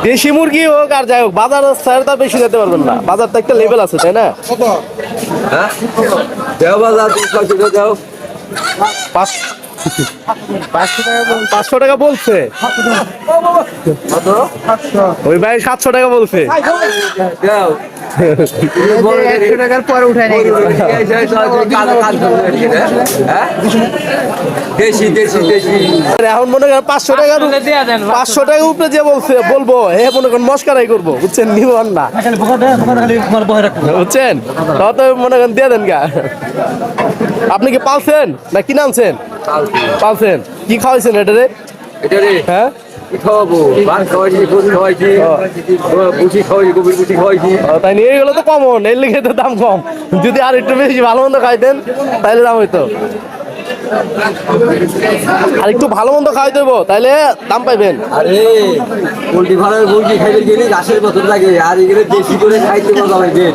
দেশি মুরগি হোক আর যাই হোক বাজার ছাড়া বেশি যেতে পারবেন না, বাজার তো একটা লেভেল আছে, তাই না? পাঁচশো টাকা বলছে, ওই ভাই 700 টাকা বলছে। এখন মনে করেন 500 টাকা উপরে যে বলছে বলবো হে মনে করেন মস্কারাই করবো, বুঝছেন? নিবেন না, বুঝছেন? তো মনে করেন দিয়ে দেন গা। আপনি কি পালছেন না কিনে আনছেন? পালছেন। কি খাওয়াইছেন এটারে? হ্যাঁ তাই নিয়ে গেলে তো কমন, এর লিখে তো দাম কম। যদি আর একটু বেশি ভালো মন্দ খাইতেন তাহলে দাম হইতো, আর একটু ভালো মন্দ খাওয়াই দেবো তাহলে দাম পাইবেন। আরে পোল্ট্রি ফার্মের মুরগি খাইতে গেলে গাছের মতন লাগে, আর এগুলো দেশি করে খাইতে মজা লাগে।